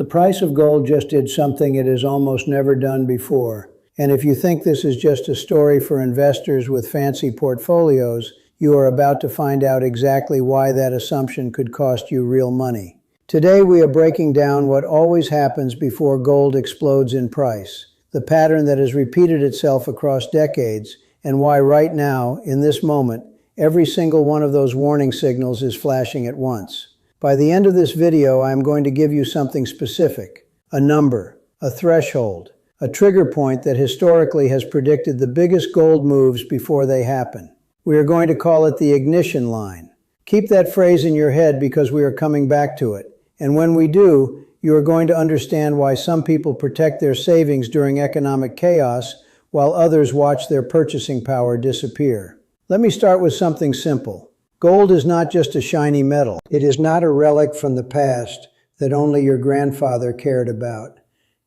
The price of gold just did something it has almost never done before. And if you think this is just a story for investors with fancy portfolios, you are about to find out exactly why that assumption could cost you real money. Today we are breaking down what always happens before gold explodes in price, the pattern that has repeated itself across decades, and why right now, in this moment, every single one of those warning signals is flashing at once. By the end of this video, I am going to give you something specific, a number, a threshold, a trigger point that historically has predicted the biggest gold moves before they happen. We are going to call it the ignition line. Keep that phrase in your head because we are coming back to it. And when we do, you are going to understand why some people protect their savings during economic chaos while others watch their purchasing power disappear. Let me start with something simple. Gold is not just a shiny metal. It is not a relic from the past that only your grandfather cared about.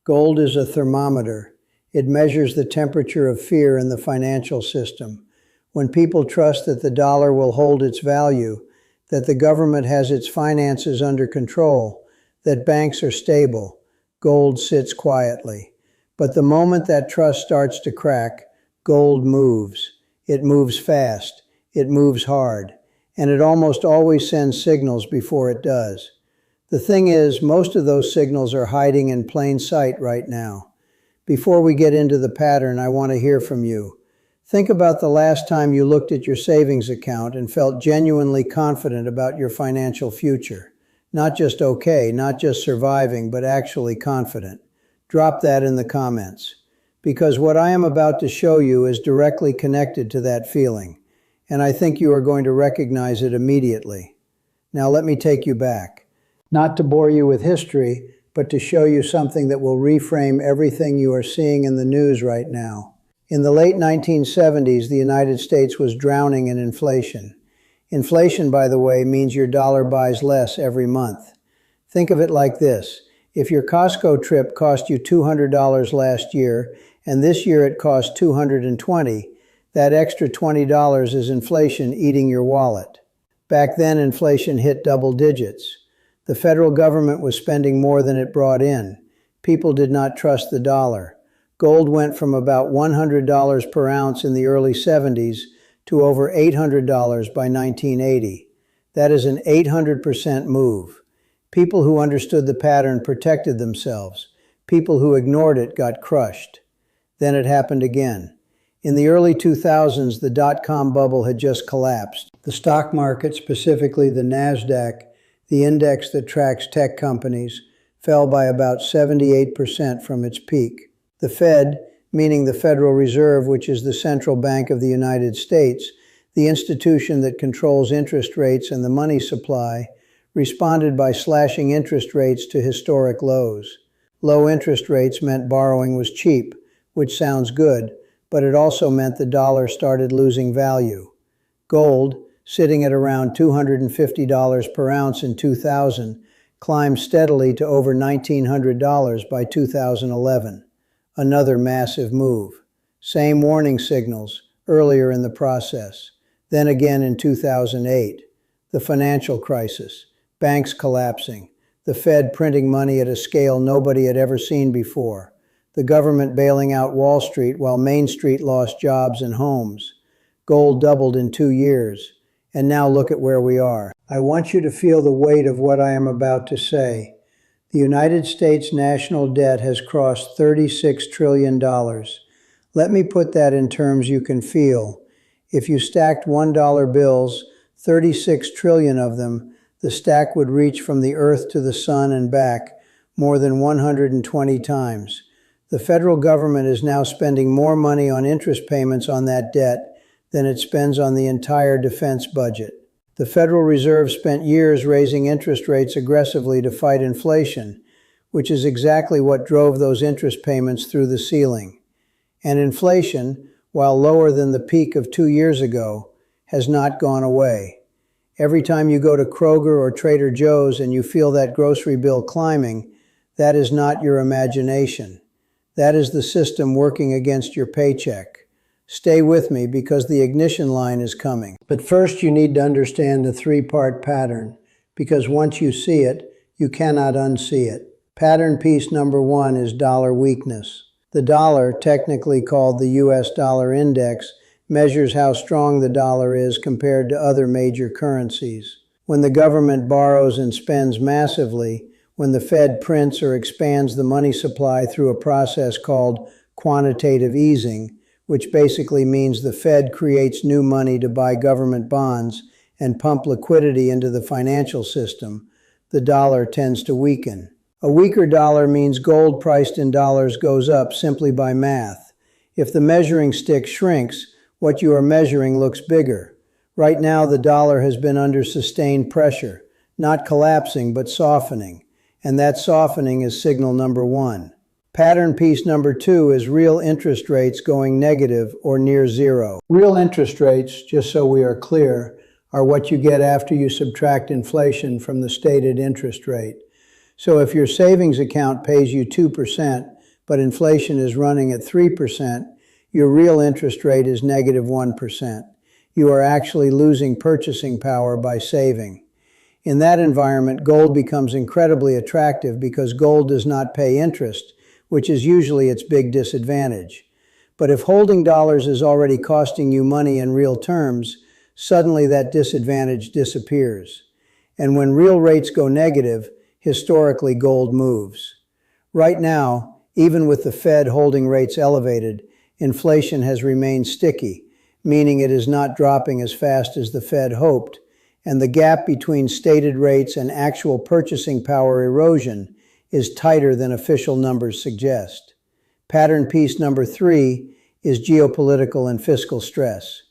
Gold is a thermometer. It measures the temperature of fear in the financial system. When people trust that the dollar will hold its value, that the government has its finances under control, that banks are stable, gold sits quietly. But the moment that trust starts to crack, gold moves. It moves fast. It moves hard. And it almost always sends signals before it does. The thing is, most of those signals are hiding in plain sight right now. Before we get into the pattern, I want to hear from you. Think about the last time you looked at your savings account and felt genuinely confident about your financial future. Not just okay, not just surviving, but actually confident. Drop that in the comments. Because what I am about to show you is directly connected to that feeling. And I think you are going to recognize it immediately. Now let me take you back. Not to bore you with history, but to show you something that will reframe everything you are seeing in the news right now. In the late 1970s, the United States was drowning in inflation. Inflation, by the way, means your dollar buys less every month. Think of it like this. If your Costco trip cost you $200 last year, and this year it cost $220, that extra $20 is inflation eating your wallet. Back then, inflation hit double digits. The federal government was spending more than it brought in. People did not trust the dollar. Gold went from about $100 per ounce in the early 70s to over $800 by 1980. That is an 800% move. People who understood the pattern protected themselves. People who ignored it got crushed. Then it happened again. In the early 2000s, the dot-com bubble had just collapsed. The stock market, specifically the NASDAQ, the index that tracks tech companies, fell by about 78% from its peak. The Fed, meaning the Federal Reserve, which is the central bank of the United States, the institution that controls interest rates and the money supply, responded by slashing interest rates to historic lows. Low interest rates meant borrowing was cheap, which sounds good, but it also meant the dollar started losing value. Gold, sitting at around $250 per ounce in 2000, climbed steadily to over $1,900 by 2011. Another massive move. Same warning signals earlier in the process. Then again in 2008. The financial crisis. Banks collapsing. The Fed printing money at a scale nobody had ever seen before. The government bailing out Wall Street while Main Street lost jobs and homes. Gold doubled in 2 years. And now look at where we are. I want you to feel the weight of what I am about to say. The United States national debt has crossed $36 trillion. Let me put that in terms you can feel. If you stacked $1 bills, 36 trillion of them, the stack would reach from the earth to the sun and back more than 120 times. The federal government is now spending more money on interest payments on that debt than it spends on the entire defense budget. The Federal Reserve spent years raising interest rates aggressively to fight inflation, which is exactly what drove those interest payments through the ceiling. And inflation, while lower than the peak of 2 years ago, has not gone away. Every time you go to Kroger or Trader Joe's and you feel that grocery bill climbing, that is not your imagination. That is the system working against your paycheck. Stay with me because the ignition line is coming. But first you need to understand the three-part pattern, because once you see it, you cannot unsee it. Pattern piece number 1 is dollar weakness. The dollar, technically called the US dollar index, measures how strong the dollar is compared to other major currencies. When the government borrows and spends massively, when the Fed prints or expands the money supply through a process called quantitative easing, which basically means the Fed creates new money to buy government bonds and pump liquidity into the financial system, the dollar tends to weaken. A weaker dollar means gold priced in dollars goes up simply by math. If the measuring stick shrinks, what you are measuring looks bigger. Right now, the dollar has been under sustained pressure, not collapsing but softening, and that softening is signal number 1. Pattern piece number 2 is real interest rates going negative or near zero. Real interest rates, just so we are clear, are what you get after you subtract inflation from the stated interest rate. So if your savings account pays you 2%, but inflation is running at 3%, your real interest rate is negative 1%. You are actually losing purchasing power by saving. In that environment, gold becomes incredibly attractive because gold does not pay interest, which is usually its big disadvantage. But if holding dollars is already costing you money in real terms, suddenly that disadvantage disappears. And when real rates go negative, historically gold moves. Right now, even with the Fed holding rates elevated, inflation has remained sticky, meaning it is not dropping as fast as the Fed hoped, and the gap between stated rates and actual purchasing power erosion is tighter than official numbers suggest. Pattern piece number 3 is geopolitical and fiscal stress.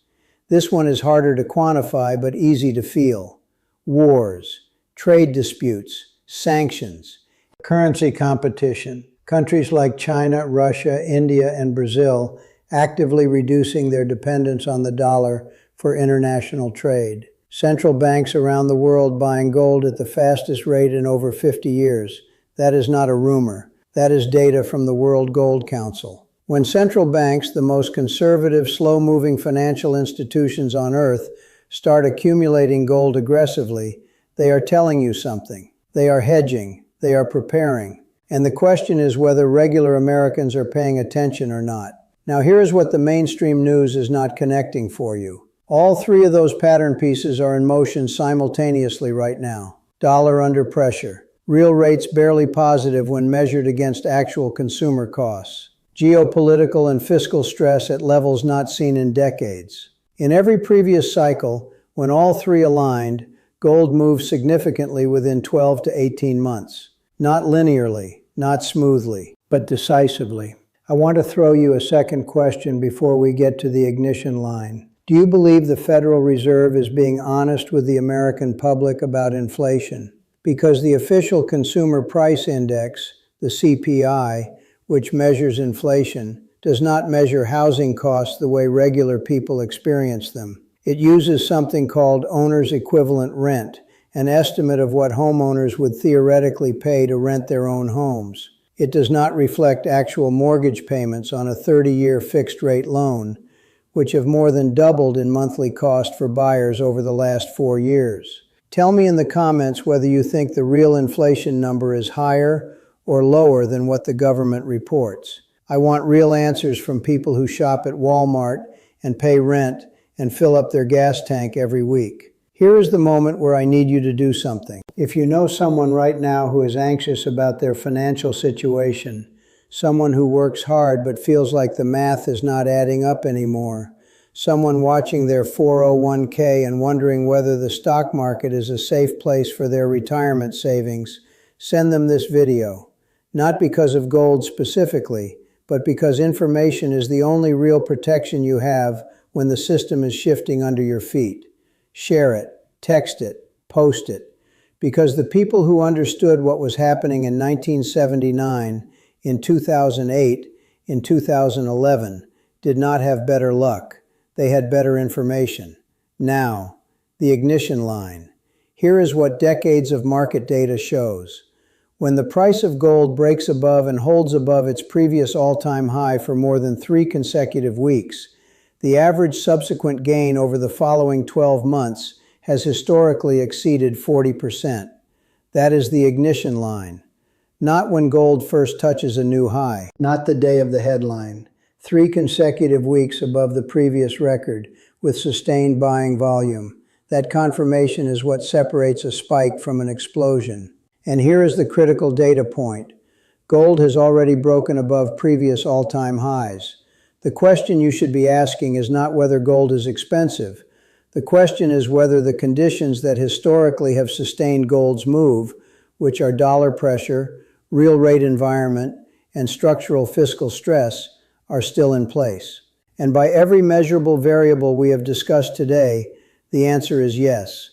This one is harder to quantify but easy to feel. Wars, trade disputes, sanctions, currency competition. Countries like China, Russia, India, and Brazil actively reducing their dependence on the dollar for international trade. Central banks around the world buying gold at the fastest rate in over 50 years. That is not a rumor. That is data from the World Gold Council. When central banks, the most conservative, slow-moving financial institutions on earth, start accumulating gold aggressively, they are telling you something. They are hedging. They are preparing. And the question is whether regular Americans are paying attention or not. Now here's what the mainstream news is not connecting for you. All 3 of those pattern pieces are in motion simultaneously right now. Dollar under pressure. Real rates barely positive when measured against actual consumer costs. Geopolitical and fiscal stress at levels not seen in decades. In every previous cycle, when all 3 aligned, gold moved significantly within 12 to 18 months. Not linearly, not smoothly, but decisively. I want to throw you a second question before we get to the ignition line. Do you believe the Federal Reserve is being honest with the American public about inflation? Because the official Consumer Price Index, the CPI, which measures inflation, does not measure housing costs the way regular people experience them. It uses something called owner's equivalent rent, an estimate of what homeowners would theoretically pay to rent their own homes. It does not reflect actual mortgage payments on a 30-year fixed-rate loan, which have more than doubled in monthly cost for buyers over the last 4 years. Tell me in the comments whether you think the real inflation number is higher or lower than what the government reports. I want real answers from people who shop at Walmart and pay rent and fill up their gas tank every week. Here is the moment where I need you to do something. If you know someone right now who is anxious about their financial situation, someone who works hard but feels like the math is not adding up anymore, someone watching their 401k and wondering whether the stock market is a safe place for their retirement savings, send them this video. Not because of gold specifically, but because information is the only real protection you have when the system is shifting under your feet. Share it, text it, post it. Because the people who understood what was happening in 1979, in 2008, in 2011, did not have better luck. They had better information. Now, the ignition line. Here is what decades of market data shows. When the price of gold breaks above and holds above its previous all-time high for more than 3 consecutive weeks, the average subsequent gain over the following 12 months has historically exceeded 40%. That is the ignition line. Not when gold first touches a new high, not the day of the headline. 3 consecutive weeks above the previous record with sustained buying volume. That confirmation is what separates a spike from an explosion. And here is the critical data point. Gold has already broken above previous all-time highs. The question you should be asking is not whether gold is expensive. The question is whether the conditions that historically have sustained gold's move, which are dollar pressure, real rate environment, and structural fiscal stress, are still in place. And by every measurable variable we have discussed today, the answer is yes.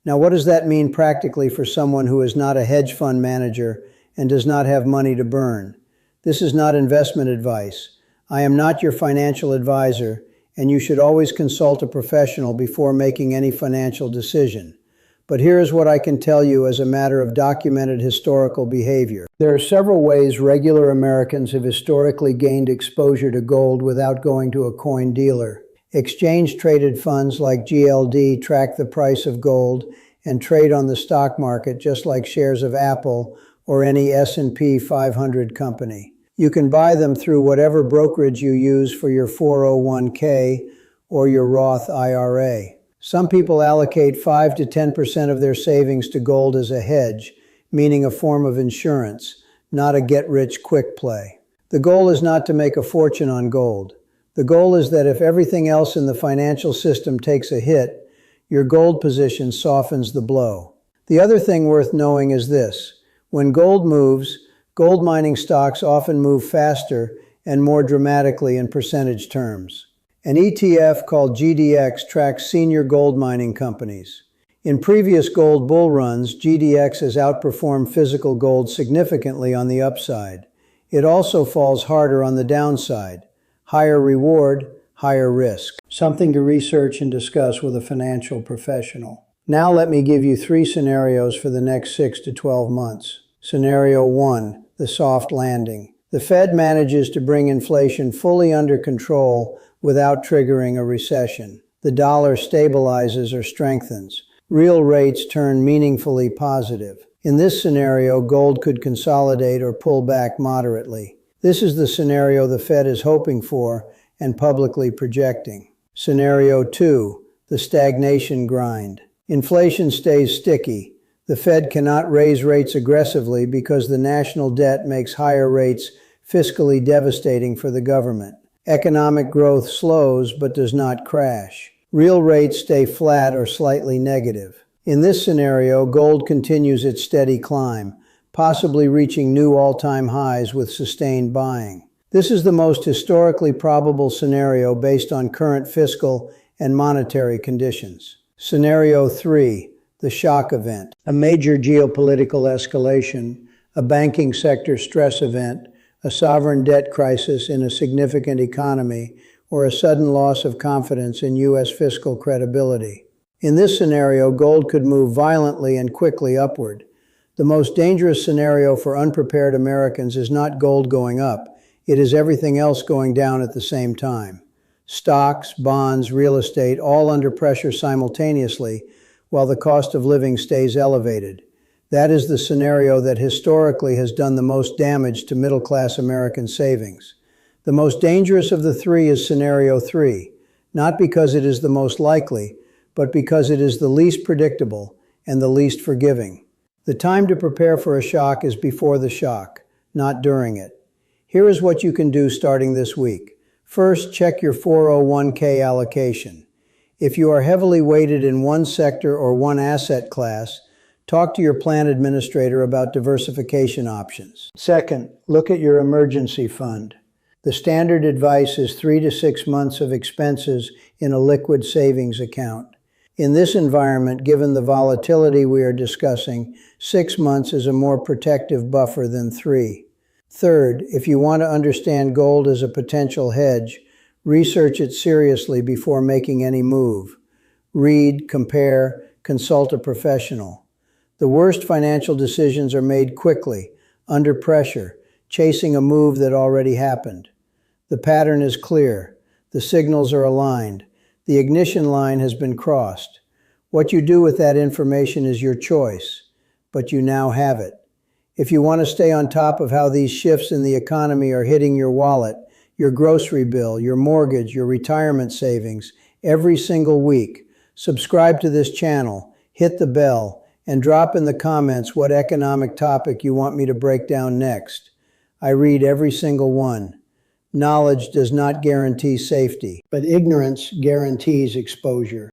Now, what does that mean practically for someone who is not a hedge fund manager and does not have money to burn? This is not investment advice. I am not your financial advisor, and you should always consult a professional before making any financial decision. But here is what I can tell you as a matter of documented historical behavior. There are several ways regular Americans have historically gained exposure to gold without going to a coin dealer. Exchange-traded funds like GLD track the price of gold and trade on the stock market just like shares of Apple or any S&P 500 company. You can buy them through whatever brokerage you use for your 401k or your Roth IRA. Some people allocate 5 to 10% of their savings to gold as a hedge, meaning a form of insurance, not a get-rich-quick play. The goal is not to make a fortune on gold. The goal is that if everything else in the financial system takes a hit, your gold position softens the blow. The other thing worth knowing is this. When gold moves, gold mining stocks often move faster and more dramatically in percentage terms. An ETF called GDX tracks senior gold mining companies. In previous gold bull runs, GDX has outperformed physical gold significantly on the upside. It also falls harder on the downside. Higher reward, higher risk. Something to research and discuss with a financial professional. Now let me give you 3 scenarios for the next 6 to 12 months. Scenario 1, the soft landing. The Fed manages to bring inflation fully under control without triggering a recession. The dollar stabilizes or strengthens. Real rates turn meaningfully positive. In this scenario, gold could consolidate or pull back moderately. This is the scenario the Fed is hoping for and publicly projecting. Scenario 2, the stagnation grind. Inflation stays sticky. The Fed cannot raise rates aggressively because the national debt makes higher rates fiscally devastating for the government. Economic growth slows but does not crash. Real rates stay flat or slightly negative. In this scenario, gold continues its steady climb, possibly reaching new all-time highs with sustained buying. This is the most historically probable scenario based on current fiscal and monetary conditions. Scenario 3, the shock event. A major geopolitical escalation, a banking sector stress event, a sovereign debt crisis in a significant economy, or a sudden loss of confidence in U.S. fiscal credibility. In this scenario, gold could move violently and quickly upward. The most dangerous scenario for unprepared Americans is not gold going up, it is everything else going down at the same time. Stocks, bonds, real estate, all under pressure simultaneously, while the cost of living stays elevated. That is the scenario that historically has done the most damage to middle-class American savings. The most dangerous of the 3 is scenario 3, not because it is the most likely, but because it is the least predictable and the least forgiving. The time to prepare for a shock is before the shock, not during it. Here is what you can do starting this week. First, check your 401k allocation. If you are heavily weighted in one sector or one asset class, talk to your plan administrator about diversification options. Second, look at your emergency fund. The standard advice is 3 to 6 months of expenses in a liquid savings account. In this environment, given the volatility we are discussing, 6 months is a more protective buffer than 3. Third, if you want to understand gold as a potential hedge, research it seriously before making any move. Read, compare, consult a professional. The worst financial decisions are made quickly, under pressure, chasing a move that already happened. The pattern is clear. The signals are aligned. The ignition line has been crossed. What you do with that information is your choice, but you now have it. If you want to stay on top of how these shifts in the economy are hitting your wallet, your grocery bill, your mortgage, your retirement savings, every single week, subscribe to this channel, hit the bell, and drop in the comments what economic topic you want me to break down next. I read every single one. Knowledge does not guarantee safety, but ignorance guarantees exposure.